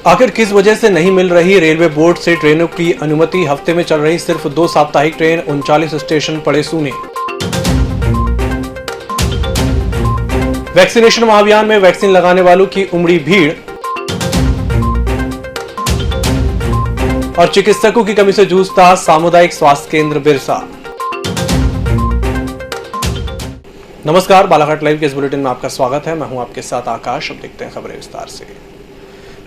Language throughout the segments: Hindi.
आखिर किस वजह से नहीं मिल रही रेलवे बोर्ड से ट्रेनों की अनुमति? हफ्ते में चल रही सिर्फ 2 साप्ताहिक ट्रेन, 39 स्टेशन पड़े सूने। वैक्सीनेशन महाअभियान में वैक्सीन लगाने वालों की उमड़ी भीड़ और चिकित्सकों की कमी से जूझता सामुदायिक स्वास्थ्य केंद्र बिरसा। नमस्कार, बालाघाट लाइव के इस बुलेटिन में आपका स्वागत है। मैं हूं आपके साथ आकाश। अब देखते हैं खबरें विस्तार से।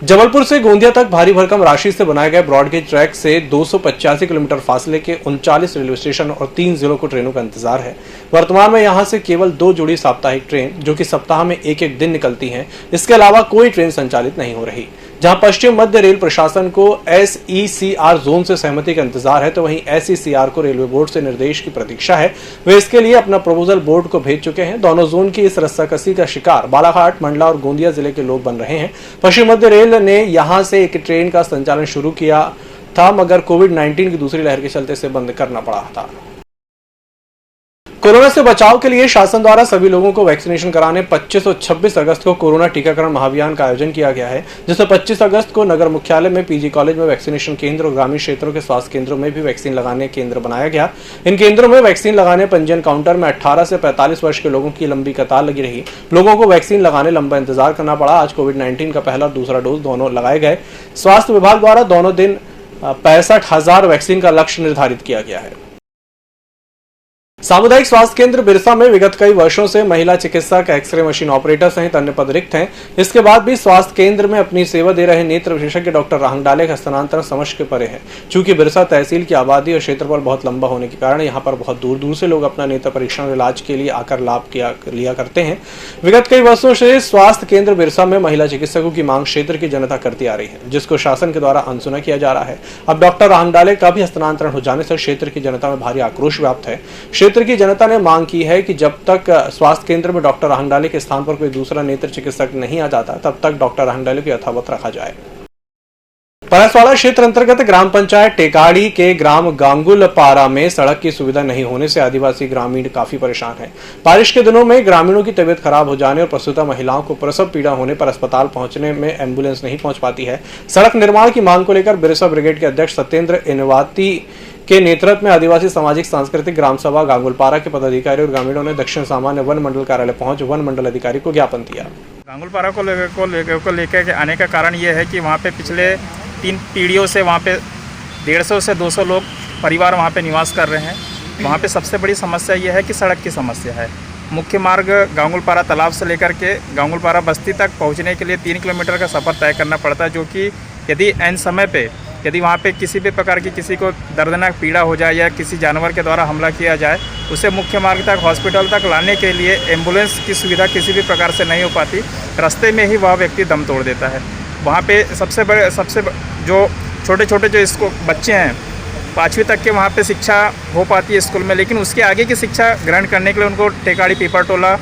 जबलपुर से गोंदिया तक भारी भरकम राशि से बनाए गए ब्रॉडगेज ट्रैक से 285 किलोमीटर फासले के 39 रेलवे स्टेशन और 3 जिलों को ट्रेनों का इंतजार है। वर्तमान में यहां से केवल 2 जोड़ी साप्ताहिक ट्रेन, जो कि सप्ताह में एक दिन निकलती हैं। इसके अलावा कोई ट्रेन संचालित नहीं हो रही। जहां पश्चिम मध्य रेल प्रशासन को SECR जोन से सहमति का इंतजार है, तो वहीं SECR को रेलवे बोर्ड से निर्देश की प्रतीक्षा है। वे इसके लिए अपना प्रपोजल बोर्ड को भेज चुके हैं। दोनों जोन की इस रस्साकसी का शिकार बालाघाट, मंडला और गोंदिया जिले के लोग बन रहे हैं। पश्चिम मध्य रेल ने यहां से एक ट्रेन का संचालन शुरू किया था, मगर कोविड-19 की दूसरी लहर के चलते इसे बंद करना पड़ा था। कोरोना से बचाव के लिए शासन द्वारा सभी लोगों को वैक्सीनेशन कराने 25 और 26 अगस्त को कोरोना टीकाकरण महाअभियान का आयोजन किया गया है, जिसमें 25 अगस्त को नगर मुख्यालय में PG कॉलेज में वैक्सीनेशन केंद्र और ग्रामीण क्षेत्रों के स्वास्थ्य केंद्रों में भी वैक्सीन लगाने केंद्र बनाया गया। इन केंद्रों में वैक्सीन लगाने पंजीयन काउंटर में 18 से 45 वर्ष के लोगों की लंबी कतार लगी रही। लोगों को वैक्सीन लगाने लंबा इंतजार करना पड़ा। आज कोविड-19 का पहला और दूसरा डोज दोनों लगाए गए। स्वास्थ्य विभाग द्वारा दोनों दिन 65,000 वैक्सीन का लक्ष्य निर्धारित किया गया है। सामुदायिक स्वास्थ्य केंद्र बिरसा में विगत कई वर्षों से महिला चिकित्सक, एक्सरे मशीन ऑपरेटर सहित अन्य पद रिक्त हैं। इसके बाद भी स्वास्थ्य केंद्र में अपनी सेवा दे रहे नेत्र विशेषज्ञ डॉक्टर राहंगडाले का हस्तांतरण समझ के परे है। चूंकि बिरसा तहसील की आबादी और क्षेत्रफल बहुत लंबा होने के कारण यहाँ पर बहुत दूर दूर से लोग अपना नेत्र परीक्षण और इलाज के लिए आकर लाभ लिया करते हैं। विगत कई वर्षों से स्वास्थ्य केंद्र बिरसा में महिला चिकित्सकों की मांग क्षेत्र की जनता करती आ रही है, जिसको शासन के द्वारा अनसुना किया जा रहा है। अब डॉक्टर राहंगडाले का भी हस्तांतरण हो जाने से क्षेत्र की जनता में भारी आक्रोश व्याप्त है। क्षेत्र की जनता ने मांग की है कि जब तक स्वास्थ्य केंद्र में डॉक्टर राहंगडाले के स्थान पर कोई दूसरा नेत्र चिकित्सक नहीं आ जाता, तब तक डॉक्टर राहंगडाले को यथावत रखा जाए। परसवाड़ा क्षेत्र अंतर्गत ग्राम पंचायत टेकाड़ी के ग्राम गांगुलपारा में सड़क की सुविधा नहीं होने से आदिवासी ग्रामीण काफी परेशान हैं। बारिश के दिनों में ग्रामीणों की तबीयत खराब हो जाने और प्रसूता महिलाओं को प्रसव पीड़ा होने पर अस्पताल पहुंचने में एम्बुलेंस नहीं पहुंच पाती है। सड़क निर्माण की मांग को लेकर बिरसा ब्रिगेड के अध्यक्ष सत्येंद्र इनवाती के नेतृत्व में आदिवासी सामाजिक सांस्कृतिक ग्राम सभा गांगुलपारा के पदाधिकारी और ग्रामीणों ने दक्षिण सामान्य वन मंडल कार्यालय पहुंच वन मंडल अधिकारी को ज्ञापन दिया। गांगुलपारा को लेकर आने का कारण यह है कि वहाँ पे पिछले 3 पीढ़ियों से वहाँ पे 150 से 200 लोग परिवार वहाँ पे निवास कर रहे हैं। वहाँ पे सबसे बड़ी समस्या यह है कि सड़क की समस्या है। मुख्य मार्ग गांगुलपारा तालाब से लेकर के गांगुलपारा बस्ती तक पहुँचने के लिए 3 किलोमीटर का सफ़र तय करना पड़ता है, जो कि यदि ऐन समय पे यदि वहाँ पे किसी भी प्रकार की किसी को दर्दनाक पीड़ा हो जाए या किसी जानवर के द्वारा हमला किया जाए, उसे मुख्य मार्ग तक हॉस्पिटल तक लाने के लिए एम्बुलेंस की सुविधा किसी भी प्रकार से नहीं हो पाती। रास्ते में ही वह व्यक्ति दम तोड़ देता है। वहाँ पे सबसे जो छोटे जो इसको बच्चे हैं 5वीं तक के वहाँ पे शिक्षा हो पाती है स्कूल में, लेकिन उसके आगे की शिक्षा ग्रहण करने के लिए उनको टेकाड़ी पीपरटोला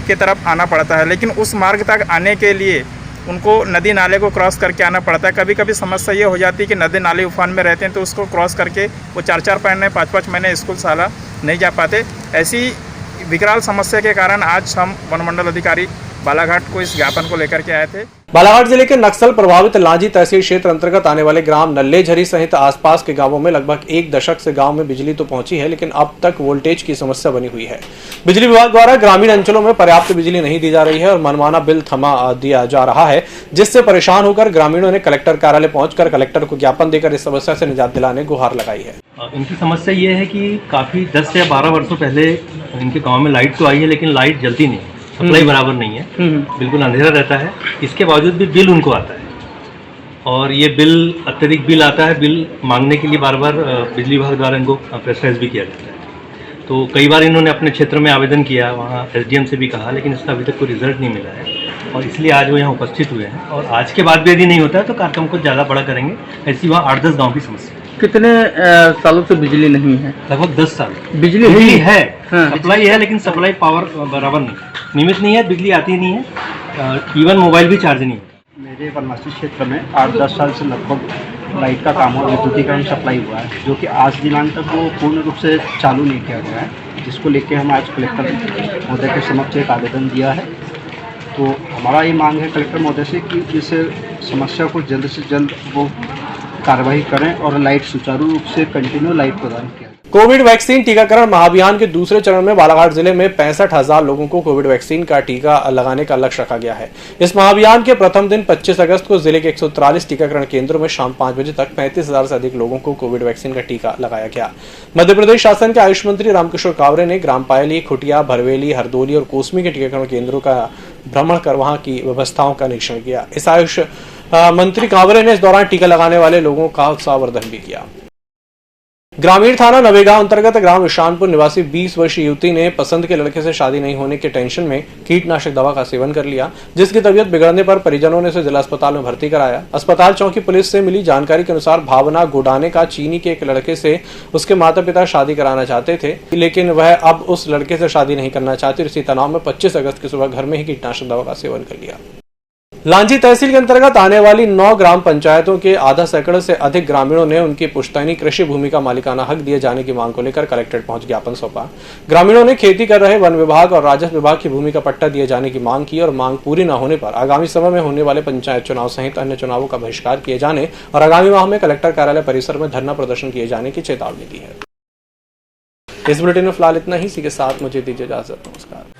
की तरफ आना पड़ता है। लेकिन उस मार्ग तक आने के लिए उनको नदी नाले को क्रॉस करके आना पड़ता है। कभी कभी समस्या ये हो जाती है कि नदी नाले उफान में रहते हैं, तो उसको क्रॉस करके वो 4-4 महीने 5-5 महीने स्कूल साला नहीं जा पाते। ऐसी विकराल समस्या के कारण आज हम वन मंडल अधिकारी बालाघाट को इस ज्ञापन को लेकर के आए थे। बालाघाट जिले के नक्सल प्रभावित लांजी तहसील क्षेत्र अंतर्गत आने वाले ग्राम नल्लेझरी सहित आसपास के गांवों में लगभग 1 दशक से गांव में बिजली तो पहुंची है, लेकिन अब तक वोल्टेज की समस्या बनी हुई है। बिजली विभाग द्वारा ग्रामीण अंचलों में पर्याप्त बिजली नहीं दी जा रही है और मनमाना बिल थमा दिया जा रहा है, जिससे परेशान होकर ग्रामीणों ने कलेक्टर कार्यालय पहुंचकर कलेक्टर को ज्ञापन देकर इस समस्या से निजात दिलाने गुहार लगाई है। इनकी समस्या ये है कि काफी 10 या 12 वर्षों पहले इनके गाँव में लाइट तो आई है, लेकिन लाइट जलती नहीं, सप्लाई बराबर नहीं है, बिल्कुल अंधेरा रहता है। इसके बावजूद भी बिल उनको आता है और ये बिल अत्यधिक बिल आता है। बिल मांगने के लिए बार बार बिजली विभाग द्वारा इनको प्रेशराइज भी किया जाता है। तो कई बार इन्होंने अपने क्षेत्र में आवेदन किया, वहाँ SDM से भी कहा, लेकिन इसका अभी तक कोई रिजल्ट नहीं मिला है और इसलिए आज वो यहाँ उपस्थित हुए हैं। और आज के बाद भी यदि नहीं होता है तो कार्यक्रम को ज़्यादा बड़ा करेंगे। ऐसी वहाँ 8-10 गाँव की समस्या। कितने सालों से बिजली नहीं है? लगभग 10 साल। बिजली है, सप्लाई है, लेकिन सप्लाई पावर बराबर नहीं, नियमित नहीं है, बिजली आती नहीं है, इवन मोबाइल भी चार्ज नहीं है। मेरे वनवासी क्षेत्र में 8-10 साल से लगभग लाइट का काम और विद्युतीकरण सप्लाई हुआ है, जो कि आज दिनांक तक वो पूर्ण रूप से चालू नहीं किया गया है, जिसको लेके हम आज कलेक्टर महोदय के समक्ष एक आवेदन दिया है। तो हमारा ये मांग है कलेक्टर महोदय से कि इस समस्या को जल्द से जल्द वो कार्रवाई करें और लाइट सुचारू रूप से कंटिन्यू लाइट प्रदान किया। कोविड वैक्सीन टीकाकरण महाअभियान के दूसरे चरण में बालाघाट जिले में 65,000 लोगों को कोविड वैक्सीन का टीका लगाने का लक्ष्य रखा गया है। इस महाअभियान के प्रथम दिन 25 अगस्त को जिले के 143 टीकाकरण केंद्रों में शाम 5 बजे तक 35,000 से अधिक लोगों को कोविड वैक्सीन का टीका लगाया गया। मध्य प्रदेश शासन के आयुष मंत्री रामकिशोर कावरे ने ग्राम पायली, खुटिया, भरवेली, हरदोली और कोसमी के टीकाकरण केंद्रों का भ्रमण कर वहां की व्यवस्थाओं का निरीक्षण किया। इस आयुष मंत्री कावरे ने इस दौरान टीका लगाने वाले लोगों का उत्साहवर्धन भी किया। ग्रामीण थाना नवेगांव अंतर्गत ग्राम ईशानपुर निवासी 20 वर्षीय युवती ने पसंद के लड़के से शादी नहीं होने के टेंशन में कीटनाशक दवा का सेवन कर लिया, जिसकी तबीयत बिगड़ने पर परिजनों ने उसे जिला अस्पताल में भर्ती कराया। अस्पताल चौकी पुलिस से मिली जानकारी के अनुसार भावना गोडाने का चीनी के एक लड़के से उसके माता पिता शादी कराना चाहते थे, लेकिन वह अब उस लड़के से शादी नहीं करना चाहती। इसी तनाव में 25 अगस्त की सुबह घर में ही कीटनाशक दवा का सेवन कर लिया। लांजी तहसील के अंतर्गत आने वाली 9 ग्राम पंचायतों के आधा सैकड़ों से अधिक ग्रामीणों ने उनकी पुश्तैनी कृषि भूमि का मालिकाना हक दिए जाने की मांग को लेकर कलेक्ट्रेट पहुंच ज्ञापन सौंपा। ग्रामीणों ने खेती कर रहे वन विभाग और राजस्व विभाग की भूमि का पट्टा दिए जाने की मांग की और मांग पूरी न होने पर आगामी समय में होने वाले पंचायत चुनाव सहित अन्य चुनावों का बहिष्कार किए जाने और आगामी माह में कलेक्टर कार्यालय परिसर में धरना प्रदर्शन किए जाने की चेतावनी दी है। इस बुलेटिन में फिलहाल इतना ही। इसी के साथ मुझे दीजिए इजाजत। नमस्कार।